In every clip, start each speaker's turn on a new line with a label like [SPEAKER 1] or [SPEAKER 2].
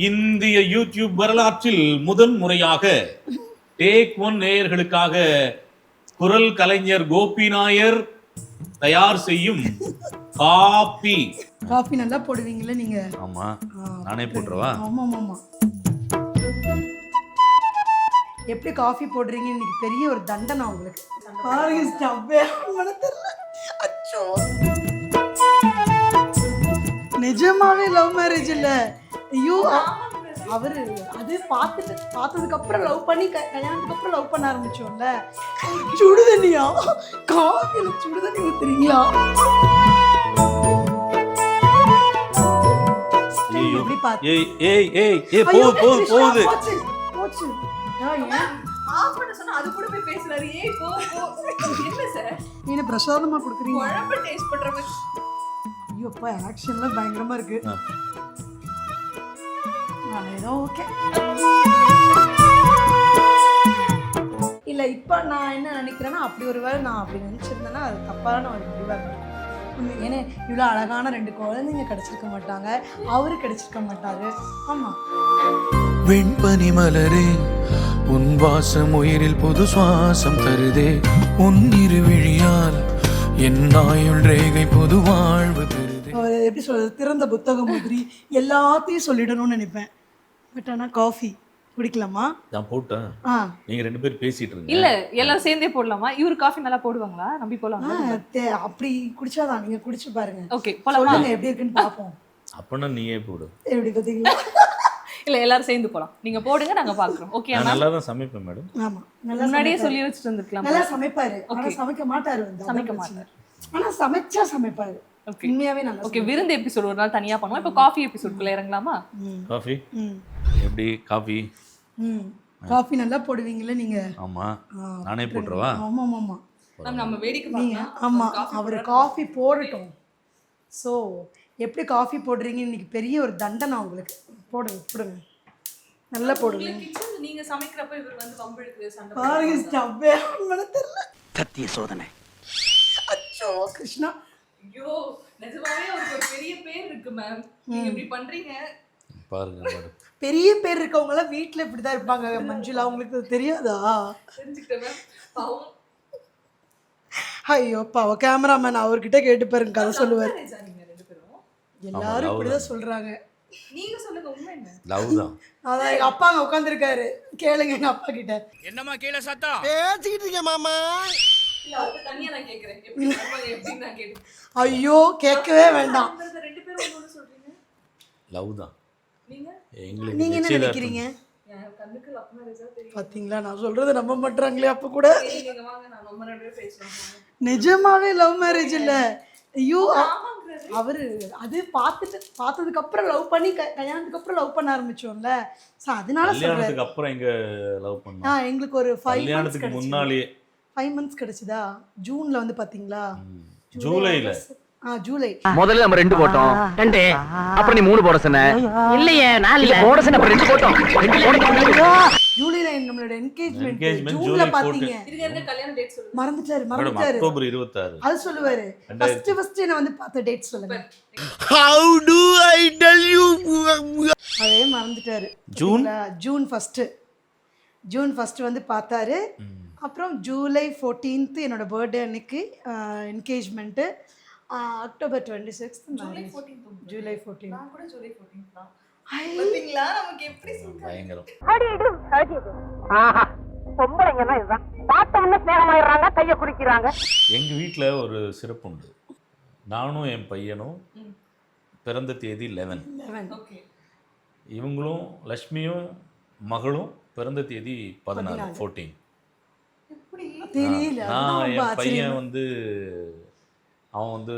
[SPEAKER 1] இந்திய யூடியூப் வரலாற்றில் முதன் முறையாக டேக் ஒன் நேயர்களுக்காக குரல் கலைஞர் கோபி நாயர் தயார் செய்யும் காபி
[SPEAKER 2] நல்லா போடுவீங்களா நீங்க?
[SPEAKER 1] ஆமா, நானே போட்டுறவா?
[SPEAKER 2] ஆமா ஆமா. எப்படி காஃபி போடுறீங்க இன்னைக்கு பெரிய ஒரு தண்டனை உங்களுக்கு. பாருங்க ஸ்டவ்வே தெரியல. அச்சோ, நிஜமாவே லவ் மேரேஜ் இல்ல. ஐயோ, அவரு அது பார்த்ததுக்கு அப்புறம் லவ் பண்ணி கல்யாணத்துக்கு அப்புறம் லவ் பண்ண ஆரம்பிச்சோம்ல. சுடுதண்ணியா? காஃபில சுடுதண்ணி ஊத்துறீங்களா? எப்படி பாத்து
[SPEAKER 1] போகுது.
[SPEAKER 2] போச்சு.
[SPEAKER 3] ஆஃப் பண்ண சொன்னா அது கூட போய் பேசுறாரு. ஏய் போ என்ன சார்
[SPEAKER 2] நீங்க பிரசாதமா குடுக்குறீங்க?
[SPEAKER 3] குழம்பு டேஸ்ட் பண்ற மாதிரி.
[SPEAKER 2] ஐயோ அப்பா, ஆக்ஷன்லாம் பயங்கரமா இருக்கு. ஏதோ ஓகே. இல்ல இப்ப நான் என்ன நினைக்கிறேன்னா, அப்படி ஒருவேளை நான் அப்படி நினைச்சிருந்தேன்னா அது தப்பான ஒரு முடிவா இருக்கும். ஏன்னா இவ்வளோ அழகான 2 குழந்தைங்க கிடைச்சிருக்க மாட்டாங்க, அவரு கிடைச்சிருக்க மாட்டாரு. ஆமா,
[SPEAKER 4] வெண்பனி மலரே உன் வாசம் உயிரில் புது சுவாசம் தருதே, உன் இருவிழியால் என் ஆயுள் ரேகை புது வாழ்வு பெறுதே.
[SPEAKER 2] எப்படி சொல்றது, திறந்த புத்தகம் மாதிரி எல்லாத்தையும் சொல்லிடணும்னு நினைப்பேன். பட் ஆனா காஃபி குடிக்கலாமா?
[SPEAKER 1] நான் போட்டேன். நீங்க 2 பேரும் பேசிட்டு இருங்க.
[SPEAKER 3] இல்ல எல்லாரும் சேர்ந்தே போடலாமா? இவரு காஃபி நல்லா போடுவாங்களா? நம்பி போலாமா?
[SPEAKER 2] அப்படி குடிச்சாதான். நீங்க குடிச்சு பாருங்க.
[SPEAKER 3] ஓகே போலாமா?
[SPEAKER 2] எப்படி இருக்குன்னு பாப்போம்.
[SPEAKER 1] அப்பனா நீயே போடு.
[SPEAKER 2] எப்படி பாத்தீங்களா?
[SPEAKER 3] இல்ல எல்லாரும் சேர்ந்து போலாம். நீங்க போடுங்க, நாங்க பாக்குறோம். ஓகே.
[SPEAKER 1] நான் நல்லா தான் சமைப்பேன் மேடம்.
[SPEAKER 2] ஆமா, நல்லா
[SPEAKER 3] முன்னாடியே சொல்லி வச்சிட்டு இருந்திருக்கலாம்.
[SPEAKER 2] நல்லா சமைப்பாரு. ஆனா சமைக்க மாட்டாரு.
[SPEAKER 3] சமைக்க மாட்டாரு.
[SPEAKER 2] ஆனா சமைச்சா சமைப்பாரு. உண்மையாவே நல்லா.
[SPEAKER 3] ஓகே, விருந்து எபிசோட் ஒரு நாள் தனியா பண்ணுவோம். இப்போ காஃபி எபிசோட்குள்ள இறங்கலாமா?
[SPEAKER 1] காஃபி எப்படி?
[SPEAKER 2] காஃபி நல்லா போடுவீங்களா நீங்க?
[SPEAKER 1] ஆமா, நானே போட்டுறவா?
[SPEAKER 2] ஆமா ஆமா.
[SPEAKER 3] நம்ம வேடிக்கை
[SPEAKER 2] நீங்க ஆமா, அவரு காஃபி போடட்டும். சோ எப்படி காஃபி போடுறீங்க இன்னைக்கு பெரிய ஒரு தண்டனை உங்களுக்கு. போடுங்க நல்லா போடுங்க.
[SPEAKER 3] கிச்சன்ல நீங்க சமைக்கிறப்ப இவர் வந்து வம்பிழுக்கு சண்டை
[SPEAKER 2] பாருங்க ஸ்டவ்வே தெரியல.
[SPEAKER 4] சத்திய சோதனை.
[SPEAKER 2] அச்சோ கிருஷ்ணா.
[SPEAKER 3] ஐயோ, நிஜமாவே அவருக்கு ஒரு பெரிய பேர் இருக்கு மேம். நீங்க இப்படி பண்றீங்க
[SPEAKER 1] பாருங்க மேடம்.
[SPEAKER 2] பெரிய பேர் இருக்கவங்க எல்லாம் வீட்ல இப்படிதான் இருப்பாங்க. மஞ்சுளா, உங்களுக்கு தெரியாதா?
[SPEAKER 3] தெரிஞ்சுக்கிட்டேன் மேம். பாவம்.
[SPEAKER 2] ஐயோ பாவம், கேமராமேன் அவர்கிட்ட கேட்டு பாருங்க, கதை சொல்லுவார்.
[SPEAKER 3] நீங்க 2 பேரும்
[SPEAKER 2] எல்லாரும் இப்படிதான் சொல்றாங்க.
[SPEAKER 3] நீங்க சொல்லுங்க, உண்மை என்ன?
[SPEAKER 1] லவ் தான்.
[SPEAKER 2] அதான் எங்க அப்பா அங்க உட்காந்துருக்காரு, கேளுங்க எங்க அப்பா கிட்ட.
[SPEAKER 4] என்னம்மா கீழே சத்தம் பேசிக்கிட்டு இருக்கீங்க மாமா?
[SPEAKER 3] இல்ல அது தனியா நான் கேக்குறேன். எப்படி நான் கேக்குறேன்.
[SPEAKER 2] ஐயோ கேட்கவே வேண்டாம்.
[SPEAKER 3] 2 பேரும் ஒண்ணு சொல்றீங்க.
[SPEAKER 1] லவ் தான்.
[SPEAKER 3] நீங்க
[SPEAKER 2] நீங்க என்ன நினைக்கிறீங்க?
[SPEAKER 3] என் கண்ணுக்கு லவ் மேரேஜா தெரியும்.
[SPEAKER 2] பாத்தீங்களா, நான் சொல்றதை நம்ப மாட்டாங்களே அப்ப கூட.
[SPEAKER 3] நீங்க வாங்க, நான் நம்ம 2 பேரும் பேசலாம்.
[SPEAKER 2] நிஜமாவே லவ் மேரேஜ் இல்ல. ஐயோ, அவரு அது பார்த்ததுக்கு அப்புறம் லவ் பண்ணி கல்யாணத்துக்கு அப்புறம் லவ் பண்ண ஆரம்பிச்சோம்ல. சோ அதனால சொல்றேன்.
[SPEAKER 1] கல்யாணத்துக்கு அப்புறம் எங்க லவ் பண்ணோம்?
[SPEAKER 2] எங்களுக்கு ஒரு 5
[SPEAKER 1] கல்யாணத்துக்கு முன்னாலே
[SPEAKER 2] 5 months கிடைச்சதா? ஜூன்ல வந்து பாத்தீங்களா?
[SPEAKER 1] ஜூலைல.
[SPEAKER 2] ஜூலை.
[SPEAKER 5] முதல்ல நம்ம 2 போட்டோம். 2 அப்புறம் நீ 3 போட சொன்ன. இல்லையே 4 போட சொன்ன, அப்புறம் 2 போட்டோம். 2 போட.
[SPEAKER 2] ஜூலைல நம்மளோட என்கேஜ்மென்ட் ஜூன்ல பாத்தீங்க.
[SPEAKER 3] இருங்க கல்யாண டேட் சொல்லுங்க.
[SPEAKER 2] மறந்துட்டாரு.
[SPEAKER 1] அக்டோபர் 26.
[SPEAKER 2] அது சொல்லுவாரு. ஃபர்ஸ்ட் என்ன வந்து பார்த்த டேட் சொல்லுங்க.
[SPEAKER 4] How do I tell you?
[SPEAKER 2] அதே மறந்துட்டாரு. ஜூன் 1 வந்து பார்த்தாரு. அப்புறம் ஜூலை 14th என்னோட பர்த்டே அன்னைக்கு என்கேஜ்மெண்ட். October 26th July 14.
[SPEAKER 3] நான் கூட ஜூலை 14 தான். பாத்தீங்களா நமக்கு எப்படி
[SPEAKER 1] பயங்கரம்.
[SPEAKER 5] ஆஹா, பொம்பளைங்கன்னா இதுதான். பார்த்தவொன்னே ஸ்நேகமாயிடுறாங்க, கையை குடிக்கிறாங்க.
[SPEAKER 1] எங்க வீட்ல ஒரு சிறப்பு உண்டு. நானும் என் பையனும் பிறந்த தேதி 11.
[SPEAKER 3] ஓகே.
[SPEAKER 1] இவங்களும் லட்சுமியும் மகளும் பிறந்த தேதி 14.
[SPEAKER 2] தெரியல.
[SPEAKER 1] நான் என் பையன் வந்து அவன் வந்து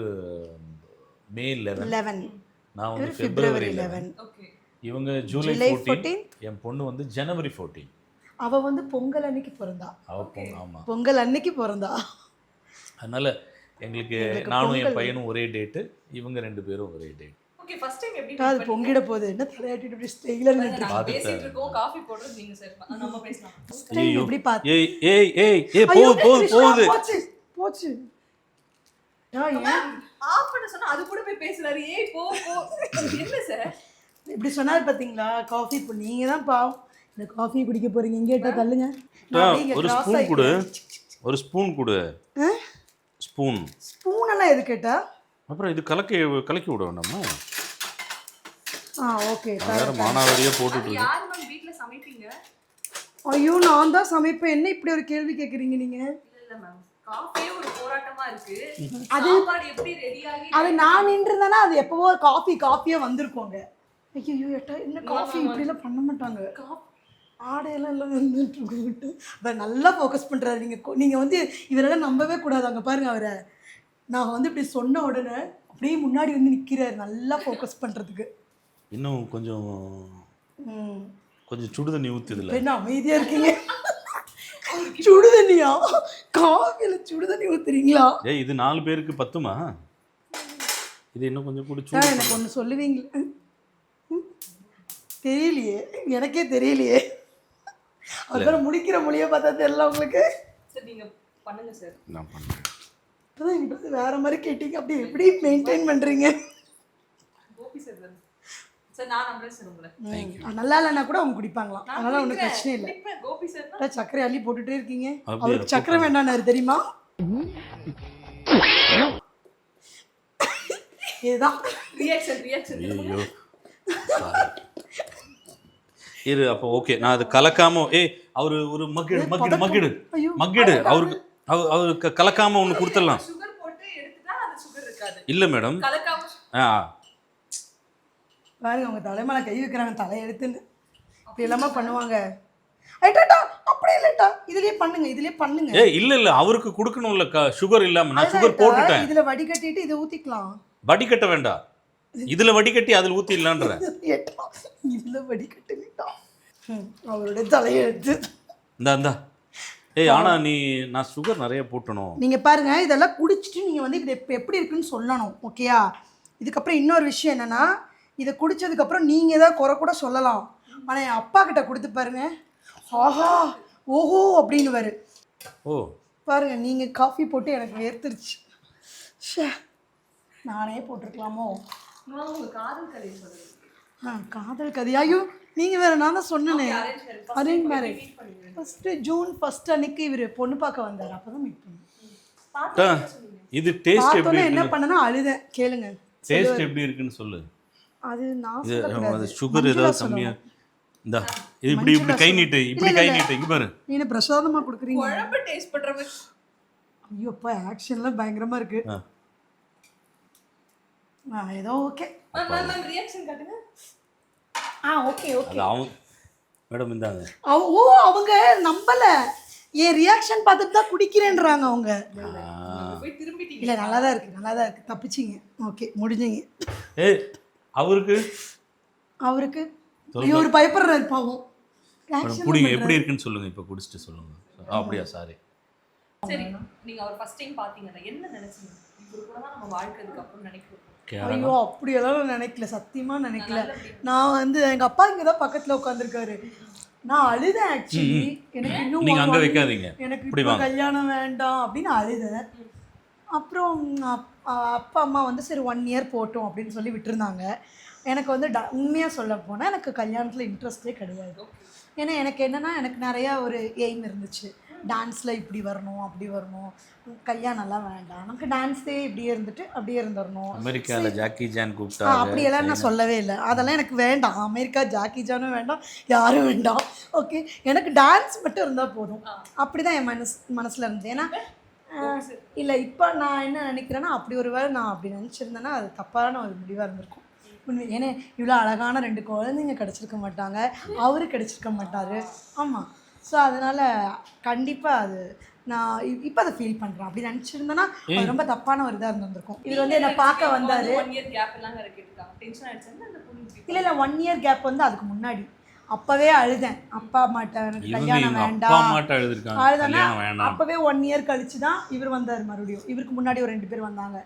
[SPEAKER 1] மே 11. நான் வந்து பிப்ரவரி 11.
[SPEAKER 3] ஓகே.
[SPEAKER 1] இவங்க ஜூலை 14. என் பொண்ணு வந்து ஜனவரி 14.
[SPEAKER 2] அவ வந்து பொங்கல் அன்னைக்கு பிறந்தா.
[SPEAKER 1] ஆமா,
[SPEAKER 2] பொங்கல் அன்னைக்கு பிறந்தா.
[SPEAKER 1] அதனால எங்களுக்கு நானும் என் பையனும் ஒரே டேட்டு, இவங்க 2 பேரும் ஒரே டேட்.
[SPEAKER 3] ஓகே, ஃபர்ஸ்ட் டைம் எப்படி
[SPEAKER 2] அது பொங்கிட போகுது. என்ன தலையாட்டிட்டு இப்படி ஸ்டைலா நின்னுட்டு
[SPEAKER 3] பேசிட்டு இருக்கோம். காபி போடுறது நீங்க சார், நம்ம பேசலாம்.
[SPEAKER 2] எப்படி பாத்து
[SPEAKER 1] ஏய் போகுது.
[SPEAKER 2] போச்சு.
[SPEAKER 3] ஆஃப் பண்ண சொன்னா அது கூட போய் பேசுறாரு. ஏய் போ என்ன சார்
[SPEAKER 2] இப்படி சொன்னார் பார்த்தீங்களா காஃபி இப்போ நீங்கள் தான் பாவம் இந்த காஃபி குடிக்க போகிறீங்க எங்கேட்டா தள்ளுங்க
[SPEAKER 1] ஒரு ஸ்பூன் கொடு, ஒரு ஸ்பூன் கொடு. ஸ்பூன்
[SPEAKER 2] ஸ்பூனெல்லாம் எது கேட்டா?
[SPEAKER 1] அப்புறம் இது கலக்கி விட வேண்டாமா?
[SPEAKER 2] ஓகே.
[SPEAKER 1] வேற மானாவரியாக போட்டுட்டு
[SPEAKER 3] யார் மேம் வீட்ல சமைப்பீங்க?
[SPEAKER 2] ஐயோ நான் தான் சமைப்பேன். என்ன இப்படி ஒரு கேள்வி கேட்குறீங்க நீங்கள்?
[SPEAKER 3] இல்ல மேம், காஃபியே ஒரு போராட்டமா இருக்கு. சாப்பாடு எப்படி ரெடி ஆகி
[SPEAKER 2] அது நான் நின்றுதானே அது எப்பவோ காஃபியே வந்திருக்கோங்க. ஐயோ ஏட்டா என்ன காஃபி இப்படிலாம் பண்ண மாட்டாங்க. ஆடையெல்லாம் எல்லாம் வந்துட்டு அதை நல்லா ஃபோக்கஸ் பண்ணுறாரு. நீங்கள் வந்து இவரெல்லாம் நம்பவே கூடாது. அங்கே பாருங்கள் அவரை, நான் வந்து இப்படி சொன்ன உடனே அப்படியே முன்னாடி வந்து நிற்கிறாரு நல்லா ஃபோக்கஸ் பண்ணுறதுக்கு.
[SPEAKER 1] இன்னும் கொஞ்சம் சுடு தண்ணி ஊற்றுதில்ல.
[SPEAKER 2] என்ன அமைதியாக இருக்கீங்க? சுடு தண்ணியா? காஃபியில் சுடு தண்ணி ஊற்றுறீங்களா?
[SPEAKER 1] இது 4 பேருக்கு பத்துமா? இது இன்னும் கொஞ்சம் குடிச்சு
[SPEAKER 2] எனக்கு ஒன்று சொல்லுவீங்களா? தெரியலையே, எனக்கே தெரியலையே. அப்புறம் முடிக்கிற மொழியை பார்த்தா தெரியல உங்களுக்கு.
[SPEAKER 3] சரி நீங்க பண்ணுங்க சார்.
[SPEAKER 1] நான் பண்ணுறேன்.
[SPEAKER 2] இப்போதான் எங்கிட்ட வேற மாதிரி கேட்டீங்க. அப்படி எப்படி மெயின்டைன் பண்ணுறீங்க?
[SPEAKER 3] கோபி சார் தான் சார். நான் நம்புறேன் சார் உங்களை.
[SPEAKER 2] நல்லா இல்லைன்னா கூட அவங்க குடிப்பாங்களாம், அதனால ஒன்றும் பிரச்சனை இல்லை.
[SPEAKER 3] கோபி சார் தான்
[SPEAKER 2] சர்க்கரை அள்ளி போட்டுட்டே இருக்கீங்க. அவருக்கு சர்க்கரை வேண்டாம்னாரு தெரியுமா? இதுதான்
[SPEAKER 3] ரியாக்ஷன்.
[SPEAKER 1] ஐயோ இரு. அப்போ ஓகே, நான் அது கலக்காம அவரு ஒரு மக்கிடு அவருக்கு கலக்காம ஒன்று கொடுத்துடலாம்.
[SPEAKER 3] சுகர் போட்டு எடுத்துட்டா அது சுகர் இருக்காது.
[SPEAKER 1] இல்லை மேடம்,
[SPEAKER 3] கலக்காம
[SPEAKER 2] பாருங்க அவங்க தலைமையில கை வைக்கிறாங்க, தலையை எடுத்துன்னு இப்படி எல்லாமே பண்ணுவாங்க. ஐட்டாட்டா அப்படி இல்லட்டா, இதுலயே பண்ணுங்க.
[SPEAKER 1] இல்ல அவருக்கு கொடுக்கணும்ல சுகர் இல்லாம. நான் சுகர் போட்டுட்டேன்.
[SPEAKER 2] இதுல வடிகட்டிட்டு இதை ஊத்திக்கலாம்.
[SPEAKER 1] வடிகட்ட வேண்டாம், இதுல வடிகட்டி அதுல ஊத்திடலான்ற.
[SPEAKER 2] இதுல வடிகட்டுங்கட்டா அவருடைய தலையை எடுத்து
[SPEAKER 1] இந்தா. ஆனா நான் சுகர் நிறைய போட்டணும்.
[SPEAKER 2] நீங்க பாருங்க, இதெல்லாம் குடிச்சிட்டு நீங்க வந்து இது எப்படி இருக்குன்னு சொல்லணும். ஓகேயா? இதுக்கப்புறம் இன்னொரு விஷயம் என்னன்னா, இதை குடிச்சதுக்கப்புறம் நீங்கள் ஏதாவது குறை கூட சொல்லலாம். ஆனால் என் அப்பா கிட்ட கொடுத்து பாருங்க, ஆஹா ஓஹோ அப்படின்னு வரு. பாருங்க நீங்கள் காஃபி போட்டு எனக்கு வேர்த்துருச்சு. நானே போட்டிருக்கலாமோ? காதல் கதையாயும் நீங்கள் வேறு. நான் தான் சொன்னேனே அரேஞ்ச் மேரேஜ். ஃபஸ்ட்டு ஜூன் 1 அன்னைக்கு இவர் பொண்ணு பார்க்க வந்தார். அப்போ தான் மீட் பண்ணேன்.
[SPEAKER 1] இது டேஸ்ட் எப்படி
[SPEAKER 2] என்ன பண்ணனா அழுதேன். கேளுங்க,
[SPEAKER 1] டேஸ்ட் எப்படி இருக்குன்னு சொல்லு.
[SPEAKER 2] அது நான்
[SPEAKER 1] சுகர் ஏதாவது கம்மியா இந்தா இப்படி கை நீட்டு இங்க பாரு.
[SPEAKER 2] நீங்க பிரசாதமா குடுக்குறீங்க.
[SPEAKER 3] குழம்பு டேஸ்ட் பண்றவங்க.
[SPEAKER 2] ஐயோ அப்பா ஆக்ஷன்ல பயங்கரமா இருக்கு. ஏதோ ஓகே.
[SPEAKER 3] மேம் ரியாக்ஷன் காட்டுங்க.
[SPEAKER 2] ஓகே.
[SPEAKER 1] அவங்க மேடம் இந்தாங்க.
[SPEAKER 2] அவங்க நம்பல. ஏன் ரியாக்ஷன் பார்த்துட்டு தான் குடிக்கிறேன்றாங்க அவங்க.
[SPEAKER 3] போய் திரும்பிட்டீங்க.
[SPEAKER 2] இல்ல நல்லா தான் இருக்கு. தப்பிச்சிங்க. ஓகே முடிஞ்சீங்க.
[SPEAKER 1] அவருக்கு
[SPEAKER 2] ஐயோ ஒரு பயப்படுறாரு பாவம்.
[SPEAKER 1] குடிங்க எப்படி இருக்குன்னு சொல்லுங்க. இப்போ குடிச்சிட்டு சொல்லுங்க. அப்படியா? சாரி.
[SPEAKER 3] சரி நீங்க அவர் ஃபர்ஸ்ட் டைம் பாத்தீங்கல என்ன நினைச்சீங்க? இவரு கூட தான் நம்ம வாழ்க்கைக்கு அப்புறம் நினைக்கிறோம்.
[SPEAKER 2] ஐயோ அப்படியெல்லாம் நினைக்கல, சத்தியமா நினைக்கல. நான் வந்து எங்க அப்பா இங்க தான் பக்கத்துல உட்காந்துருக்காரு. நான் அழுதேன் ஆக்சுவலி. எனக்கு இன்னும்
[SPEAKER 1] நீங்க அங்க வைக்காதீங்க,
[SPEAKER 2] எனக்கு இப்போ கல்யாணம் வேண்டாம் அப்படின்னு அழுதேன். அப்புறம் அப்பா அம்மா வந்து சரி 1 இயர் போட்டோம் அப்படின்னு சொல்லி விட்டுருந்தாங்க. எனக்கு வந்து உண்மையாக சொல்ல போனால் எனக்கு கல்யாணத்தில் இன்ட்ரெஸ்டே கிடையாது. ஏன்னா எனக்கு என்னென்னா எனக்கு நிறையா ஒரு எய்ம் இருந்துச்சு. டான்ஸில் இப்படி வரணும் அப்படி வரணும், கல்யாணம்லாம் வேண்டாம், நமக்கு டான்ஸே இப்படியே இருந்துட்டு அப்படியே இருந்துடணும்.
[SPEAKER 1] அமெரிக்காவில் ஜாக்கி ஜான் கூப்பிட்டா
[SPEAKER 2] அப்படியெல்லாம் நான் சொல்லவே இல்லை. அதெல்லாம் எனக்கு வேண்டாம். அமெரிக்கா ஜாக்கி ஜானும் வேண்டாம், யாரும் வேண்டாம். ஓகே எனக்கு டான்ஸ் மட்டும் இருந்தால் போதும். அப்படி தான் என் மனசில் இருந்தது. ஏன்னா இல்லை இப்போ நான் என்ன நினைக்கிறேன்னா அப்படி ஒரு வேளை நான் அப்படி நினச்சிருந்தேன்னா அது தப்பான ஒரு முடிவாக இருந்திருக்கும். ஏன்னா இவ்வளோ அழகான 2 குழந்தைங்க கிடச்சிருக்க மாட்டாங்க, அவரு கிடச்சிருக்க மாட்டார். ஆமாம். ஸோ அதனால் கண்டிப்பாக அது நான் இப்போ அதை ஃபீல் பண்ணுறேன். அப்படி நினச்சிருந்தேன்னா அது ரொம்ப தப்பான ஒரு இதாக இருந்திருக்கும். இவர் வந்து என்னை பார்க்க வந்தார். இல்லை 1 இயர் கேப் வந்து அதுக்கு முன்னாடி அப்பவே அழுதேன். அப்பா அம்மாட்ட எனக்கு கல்யாணம் வேண்டாம் அழுதானா. அப்பவே 1 இயர் கழிச்சு தான் இவர் வந்தார் மறுபடியும். இவருக்கு முன்னாடி ஒரு 2 பேர் வந்தாங்க.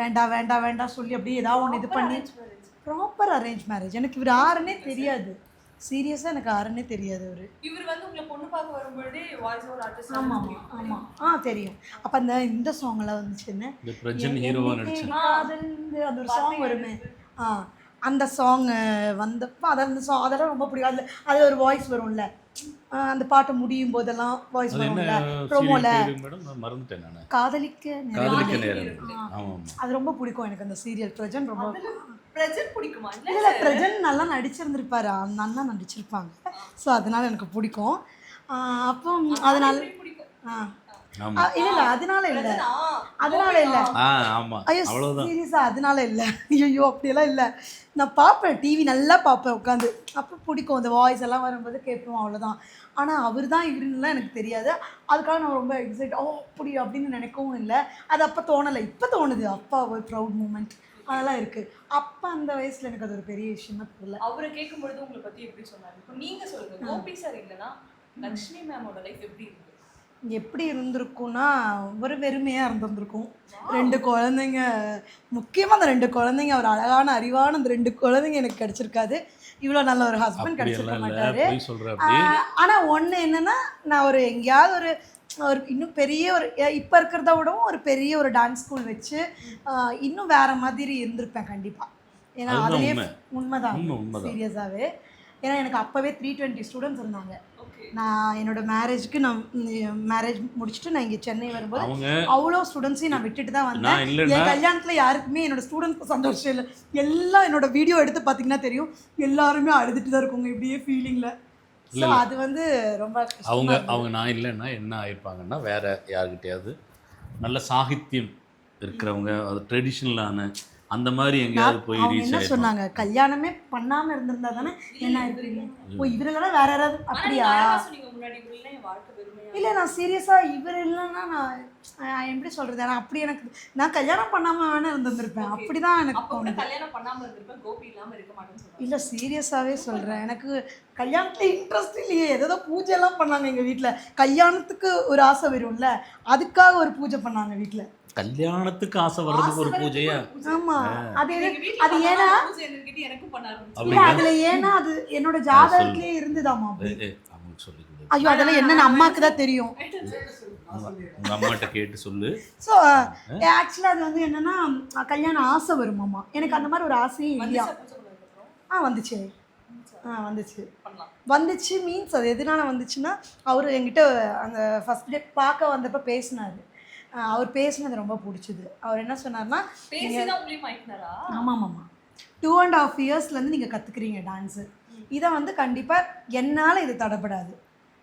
[SPEAKER 2] வேண்டாம் வேண்டாம் வேண்டாம் சொல்லி அப்படியே ஏதாவது ஒன்று இது பண்ணி ப்ராப்பர் அரேஞ்ச் மேரேஜ். எனக்கு இவர் யாருன்னே தெரியாது. சீரியஸாக எனக்கு யாருன்னே தெரியாது.
[SPEAKER 3] இவர் வந்து உங்களை பொண்ணு பார்க்க வரும்போதே வாய்ஸ் ஓவர் ஆர்டிஸ்ட்.
[SPEAKER 2] ஆமாம் ஆமாம் தெரியும். அப்போ இந்த சாங்லாம் வந்துச்சு என்ன
[SPEAKER 1] பிரஜன் ஹீரோவா நடிச்ச
[SPEAKER 2] அது ஒரு சாங் வருமே. அந்த சாங் வந்தப்போ அந்த சாங் அதெல்லாம் ரொம்ப பிடிக்கும். அதில் ஒரு வாய்ஸ் வரும்ல, அந்த பாட்டு முடியும் போதெல்லாம் வாய்ஸ்
[SPEAKER 1] அது என்ன
[SPEAKER 2] வரும்ல ப்ரோமோல,
[SPEAKER 1] சீரியல் மேடம்? நான் மறந்துட்டேன் நான்.
[SPEAKER 2] காதலிக்க
[SPEAKER 1] காதலிக்க
[SPEAKER 2] நேரம்.
[SPEAKER 1] நேரம். ஆமாம்.
[SPEAKER 2] அது ரொம்ப பிடிக்கும் எனக்கு அந்த சீரியல். பிரஜன் ரொம்ப
[SPEAKER 3] பிரஜன் பிடிக்குமா?
[SPEAKER 2] இல்லை, பிரஜன் நல்லா நடிச்சிருந்திருப்பாரு, அந்த அண்ணா நடிச்சிருப்பாங்க. ஸோ அதனால எனக்கு பிடிக்கும். அப்போ அதனால
[SPEAKER 3] பிடிக்கும்.
[SPEAKER 1] ஆமா.
[SPEAKER 2] இல்லை அதனால இல்லை, அதனால இல்லை.
[SPEAKER 1] ஆமா.
[SPEAKER 2] ஐயோ
[SPEAKER 1] அவ்வளவுதான்.
[SPEAKER 2] சீரியஸா அதனால இல்லை. ஐயோ அப்படியெல்லாம் இல்லை. நான் பார்ப்பேன், டிவி நல்லா பார்ப்பேன் உட்காந்து. அப்போ பிடிக்கும், அந்த வாய்ஸ் எல்லாம் வரும்போது கேட்போம், அவ்வளோதான். ஆனால் அவர் தான் இவருன்னுலாம் எனக்கு தெரியாது. அதுக்காக நான் ரொம்ப எக்ஸைட் அப்படி அப்படின்னு நினைக்கவும் இல்லை. அது அப்போ தோணலை, இப்போ தோணுது. அப்பா ஒரு ப்ரௌட் மூமெண்ட் அதெல்லாம் இருக்குது. அப்போ அந்த வயசில் எனக்கு அது ஒரு பெரிய விஷயமா தெரியல.
[SPEAKER 3] அவரை கேட்கும்பொழுது உங்களை பற்றி எப்படி சொன்னார்? இப்போ நீங்கள் சொல்லுங்கள், கோபி சார் இல்லைன்னா லக்ஷ்மி மேமோட லைஃப் எப்படி இருந்தது?
[SPEAKER 2] எப்படி இருந்திருக்கும்னா ஒரு வெறுமையாக இருந்திருக்கும். 2 குழந்தைங்க, முக்கியமாக அந்த 2 குழந்தைங்க, ஒரு அழகான அறிவான அந்த 2 குழந்தைங்க எனக்கு கிடைச்சிருக்காது. இவ்வளோ நல்ல ஒரு ஹஸ்பண்ட் கிடைச்சிருக்க மாட்டாரு. ஆனால் ஒன்று என்னென்னா, நான் ஒரு எங்கேயாவது ஒரு இன்னும் பெரிய ஒரு இப்போ இருக்கிறத விடவும் ஒரு பெரிய ஒரு டான்ஸ் ஸ்கூல் வச்சு இன்னும் வேறு மாதிரி இருந்திருப்பேன் கண்டிப்பாக. ஏன்னா அதுலேயே உண்மைதான், சீரியஸாகவே. ஏன்னா எனக்கு அப்போவே 320 ஸ்டூடெண்ட்ஸ் இருந்தாங்க. நான் என்னோட மேரேஜ்க்கு நான் மேரேஜ் முடிச்சுட்டு நான் இங்கே சென்னை வரும்போது அவ்வளோ ஸ்டூடெண்ட்ஸையும் நான் விட்டுட்டு தான் வந்தேன். என் கல்யாணத்தில் யாருக்குமே என்னோட ஸ்டூடெண்ட்ஸ் சந்தோஷம் இல்லை. எல்லாம் என்னோட வீடியோ எடுத்து பார்த்தீங்கன்னா தெரியும், எல்லாருமே அழுதுட்டு தான் இருக்குங்க இப்படியே ஃபீலிங்கில். ஸோ அது வந்து ரொம்ப
[SPEAKER 1] அவங்க நான் இல்லைன்னா என்ன ஆயிருப்பாங்கன்னா, வேற யாருக்கிட்டையாவது நல்ல சாகித்யம் இருக்கிறவங்க, அது ட்ரெடிஷ்னலான அந்த மாதிரி எங்கேயாவது போய் ரீச்
[SPEAKER 2] என்ன சொன்னாங்க, கல்யாணமே பண்ணாமல் இருந்திருந்தா தானே என்ன ஆயிருப்பீங்க. ஓ இவர் இல்லைன்னா வேற யாராவது அப்படியா? இல்லை நான் சீரியஸாக இவர் இல்லைன்னா நான் எப்படி சொல்கிறது, ஆனால் அப்படி எனக்கு நான் கல்யாணம் பண்ணாமல் வேணா இருந்திருப்பேன். அப்படி தான் எனக்கு தோணுது. இல்லை சீரியஸாகவே சொல்கிறேன், எனக்கு கல்யாணத்தில் இன்ட்ரெஸ்ட் இல்லையே. ஏதோ பூஜைலாம் பண்ணாங்க எங்கள் வீட்டில். கல்யாணத்துக்கு ஒரு ஆசை வரும்ல, அதுக்காக ஒரு பூஜை பண்ணாங்க வீட்டில்.
[SPEAKER 1] கல்யாணத்துக்கு ஆசை வர்றதுக்கு ஒரு பூஜையா?
[SPEAKER 2] ஆமா. அது ஏன்னா அதுல ஏன்னா அது என்னோட ஜாதகத்திலே இருந்துதாமா. ஐயோ அதெல்லாம் என்னன்னு அம்மாக்கு தான் தெரியும்.
[SPEAKER 1] உங்க அம்மாட்ட கேட்டு சொல்லு.
[SPEAKER 2] ஸோ ஆக்சுவலாக அது வந்து என்னன்னா, கல்யாணம் ஆசை வருமாம்மா. எனக்கு அந்த மாதிரி ஒரு ஆசையே இல்லையா. வந்துச்சு வந்துச்சு மீன்ஸ் அது எதனால வந்துச்சுன்னா, அவர் என்கிட்ட அந்த ஃபர்ஸ்ட் டே பார்க்க வந்தப்போ பேசினார். அவர் பேசினது ரொம்ப பிடிச்சிது. அவர் என்ன சொன்னார்னா, ஆமாம் 2.5 இயர்ஸ்லேருந்து நீங்கள் கற்றுக்குறீங்க டான்ஸு, இதை வந்து கண்டிப்பாக என்னால் இது தடைப்படாது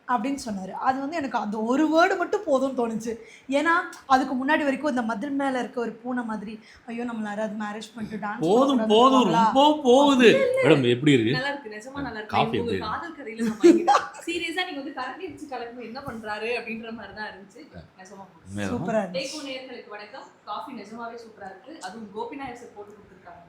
[SPEAKER 2] அப்படின்னு சொன்னார். அது வந்து எனக்கு அந்த ஒரு வேர்டு மட்டும் போதும்னு தோணுச்சு. ஏன்னா அதுக்கு முன்னாடி வரைக்கும் இந்த மதில் மேலே இருக்க ஒரு பூனை மாதிரி, ஐயோ நம்மள யாராவது மேரேஜ் பண்ணிட்டு டான்ஸ்
[SPEAKER 1] போதும் ரொம்ப போகுது. மேடம் எப்படி இருக்கு?
[SPEAKER 3] நல்லா இருக்கு, நிஜமா நல்லா இருக்கு. உங்க காதல் கதையில நம்ம சீரியஸா நீங்க வந்து கரண்டி வச்சு கலக்கும் என்ன பண்றாரு அப்படின்ற மாதிரி தான் இருந்துச்சு. நிஜமா
[SPEAKER 2] சூப்பரா இருக்கு.
[SPEAKER 3] டேக் நேயர்களுக்கு வணக்கம். காஃபி நிஜமாவே சூப்பரா இருக்கு. அதுவும் கோபிநாயர் சார் போட்டு கொடுத்துருக்காங்க.